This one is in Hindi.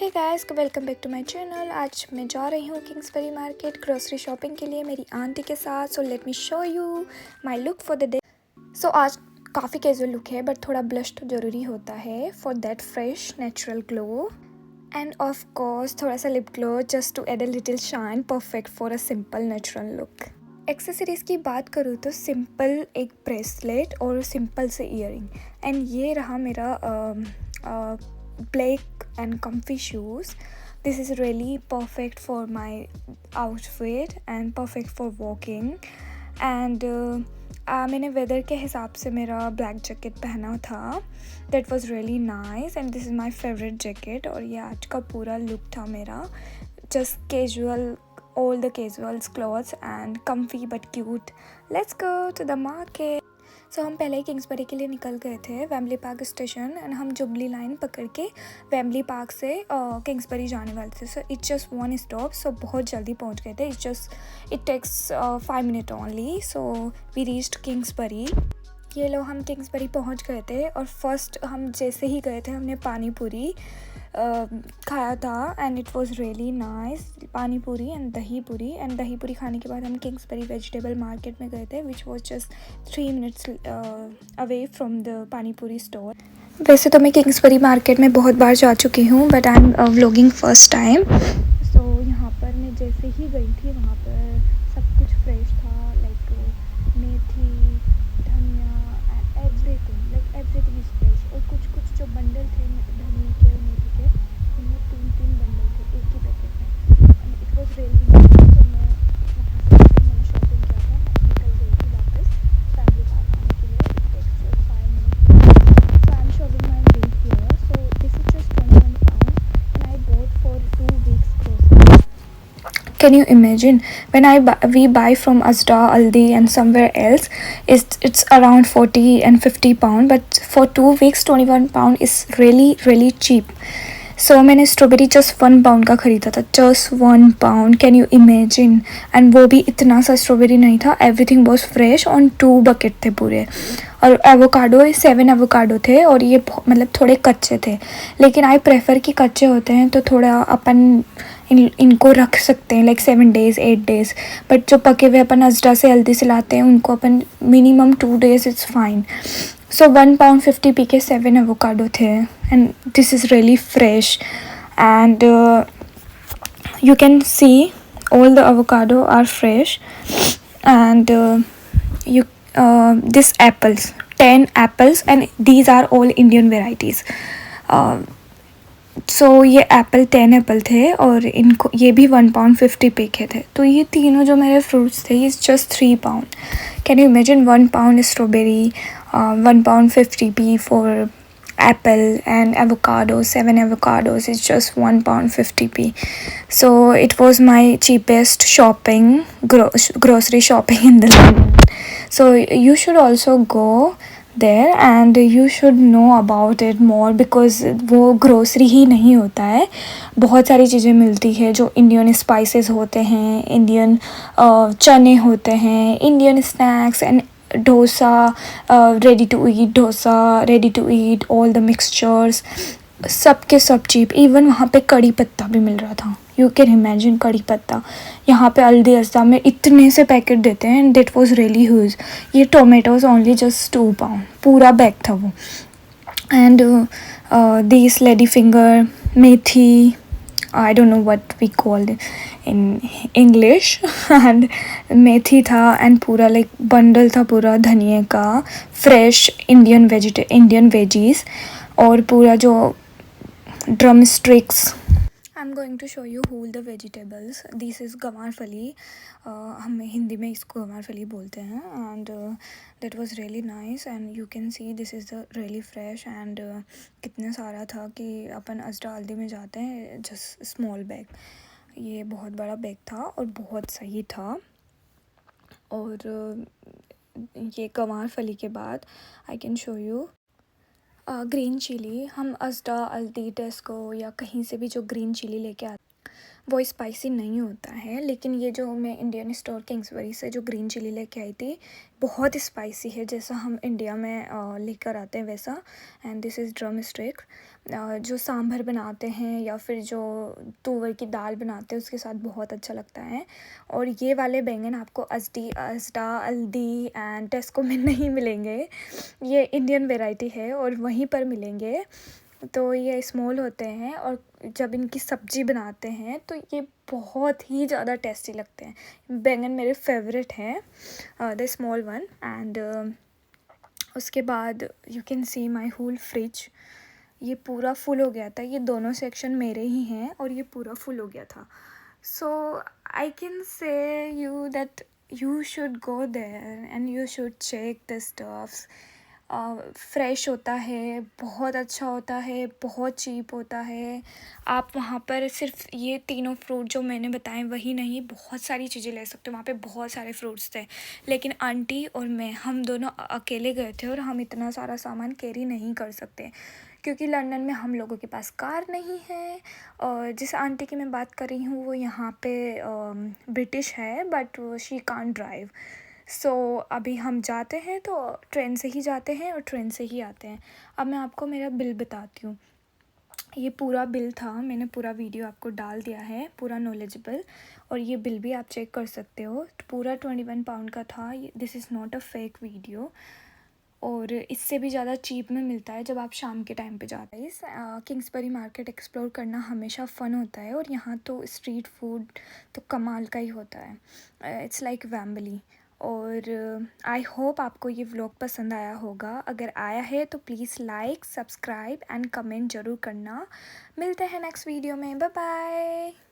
Hey guys, welcome back to my channel. आज मैं जा रही हूँ किंग्सबरी मार्केट ग्रोसरी शॉपिंग के लिए मेरी आंटी के साथ। So let me show you my look for the day. So आज काफ़ी कैजुअल लुक है, बट थोड़ा ब्लश तो ज़रूरी होता है for that fresh natural glow. And of course थोड़ा सा lip glow just to add a little shine, perfect for a simple natural look. Accessories की बात करूँ तो सिंपल एक ब्रेसलेट और सिंपल से ईयरिंग, एंड ये रहा मेरा black and comfy shoes. This is really perfect for my outfit and perfect for walking. And मैंने वेदर के हिसाब से मेरा ब्लैक जैकेट पहना था. That was really nice and this is my favorite jacket. और ये आज का पूरा लुक था मेरा, just casual, all the casuals clothes and comfy but cute. Let's go to the market. सो हम पहले ही किंग्सबरी के लिए निकल गए थे वेम्बली पार्क स्टेशन, एंड हम जुबली लाइन पकड़ के वेम्बली पार्क से किंग्सबरी जाने वाले थे. So it's just one stop, so बहुत जल्दी पहुंच गए थे. It takes 5 minute only. So we reached Kingsbury. ये लो, हम किंग्सबरी पहुंच गए थे और फर्स्ट हम जैसे ही गए थे हमने पानी पूरी खाया था, and it was really nice. पानी पूरी एंड दही पूरी, एंड दही पूरी खाने के बाद हम किंग्सबरी वेजिटेबल मार्केट में गए थे, which was just 3 minutes away from the पानी पूरी स्टोर. वैसे तो मैं किंग्सबरी मार्केट में बहुत बार जा चुकी हूँ, but I am vlogging first time. So यहाँ पर मैं जैसे ही गई थी वहाँ पर सब कुछ फ्रेश था, लाइक मेथी, धनिया, एवरीथिंग इज फ्रेश. और कुछ जो बंडल थे धनिया के और मेथी के, उनमें 3 बंडल थे एक ही पैकेट में, and it was really nice. तो मैं वहाँ से मैंने शॉपिंग किया था. मैं निकल गई थी वापस फैमिली पार्क आने के लिए. It takes just 5 minutes. So I am showing my bill here. So this is just 21 pounds and I bought for 2 weeks groceries. Can you imagine? When we buy from Asda, Aldi and somewhere else, it's around 40 and 50 pound, but for 2 weeks 21 pound is really cheap. So मैंने स्ट्रॉबेरी जस्ट 1 pound का ख़रीदा था, just 1 pound. Can you imagine? And वो भी इतना सा स्ट्रॉबेरी नहीं था. Everything was fresh on 2 bucket थे पूरे. और एवोकाडो 7 एवोकाडो थे, और ये मतलब थोड़े कच्चे थे, लेकिन आई प्रेफर कि कच्चे होते हैं तो थोड़ा अपन इनको रख सकते हैं, लाइक 7 days 8 days. बट जो पके हुए अपन अजडा से हल्दी से लाते हैं उनको अपन minimum 2 days it's fine. So 1 pound 50p के 7 एवोकाडो थे, and this is really fresh. And you can see all the avocado are fresh. And this apples, 10 apples, and these are all Indian varieties. सो ये एप्पल 10 एप्पल थे, और इनको ये भी 1 pound 50p के थे. तो ये तीनों जो मेरे फ्रूट्स थे ये just 3 pound. Can you imagine? 1 pound strawberry, 1 pound 50p for apple, and avocado, 7 avocados is just 1 pound 50p. So it was my cheapest shopping, grocery shopping in the London. So you should also go there and you should know about it more, because वो ग्रोसरी ही नहीं होता है, बहुत सारी चीज़ें मिलती है जो इंडियन स्पाइसेस होते हैं, इंडियन चने होते हैं, Indian snacks, and dosa, ready to eat all the mixtures, सब के सब चीप. इवन वहाँ पे कड़ी पत्ता भी मिल रहा था. यू कैन इमेजिन, कड़ी पत्ता यहाँ पे हल्दी अज्जा में इतने से पैकेट देते हैं, and that was really huge. ये टोमेटोज ओनली जस्ट 2 pound, पूरा बैग था वो. एंड दिस लेडी फिंगर, मेथी, I don't know what we called it in English. And मेथी था, एंड पूरा लाइक बंडल था पूरा धनिया का, फ्रेश इंडियन वेजीज, और पूरा जो drum sticks. I'm going to show you whole the vegetables. This is गंवार फली, हम हिंदी में इसको गंवार फली बोलते हैं. And that was really nice, and you can see this is the really fresh. and कितना सारा था कि अपन अजरा हल्दी में जाते हैं, जस्ट स्मॉल बैग. ये बहुत बड़ा बैग था और बहुत सही था. और ये गंवार फली के बाद I can show you green chili. हम अजदा, अल्दी, टेस्को या कहीं से भी जो ग्रीन चिली लेके आते, वो स्पाइसी नहीं होता है, लेकिन ये जो मैं इंडियन स्टोर किंग्सबरी से जो ग्रीन चिली लेके आई थी बहुत स्पाइसी है, जैसा हम इंडिया में लेकर आते हैं वैसा। And this is drum stick. जो सांभर बनाते हैं या फिर जो तुअर की दाल बनाते हैं उसके साथ बहुत अच्छा लगता है। और ये वाले बैंगन आपको असडा, अल्दी एंड टेस्को में नहीं मिलेंगे, ये इंडियन वेराइटी है और वहीं पर मिलेंगे। तो ये स्मॉल होते हैं और जब इनकी सब्ज़ी बनाते हैं तो ये बहुत ही ज़्यादा टेस्टी लगते हैं। बैंगन मेरे फेवरेट हैं, द स्मॉल वन। एंड उसके बाद you can see my whole fridge, ये पूरा फुल हो गया था। ये दोनों सेक्शन मेरे ही हैं और ये पूरा फुल हो गया था। So I can say you that you should go there and you should check the stuffs. Fresh होता है, बहुत अच्छा होता है, बहुत चीप होता है। आप वहाँ पर सिर्फ ये तीनों फ्रूट जो मैंने बताए वही नहीं, बहुत सारी चीज़ें ले सकते हो। वहाँ पे बहुत सारे फ्रूट्स थे, लेकिन आंटी और मैं हम दोनों अकेले गए थे और हम इतना सारा सामान कैरी नहीं कर सकते क्योंकि लंदन में हम लोगों के पास कार नहीं है। और जिस आंटी की मैं बात कर रही हूँ वो यहाँ पे ब्रिटिश है, बट शी कांट ड्राइव। सो अभी हम जाते हैं तो ट्रेन से ही जाते हैं और ट्रेन से ही आते हैं। अब मैं आपको मेरा बिल बताती हूँ। ये पूरा बिल था, मैंने पूरा वीडियो आपको डाल दिया है, पूरा नॉलेजेबल। और ये बिल भी आप चेक कर सकते हो, पूरा 21 पाउंड का था। This is not a fake video. और इससे भी ज़्यादा चीप में मिलता है जब आप शाम के टाइम पे जाते हैं। इस किंग्सबरी मार्केट एक्सप्लोर करना हमेशा फ़न होता है और यहाँ तो स्ट्रीट फूड तो कमाल का ही होता है। It's like Wembley. और आई होप आपको ये व्लॉग पसंद आया होगा। अगर आया है तो please like, subscribe and comment ज़रूर करना। मिलते हैं नेक्स्ट वीडियो में। Bye bye.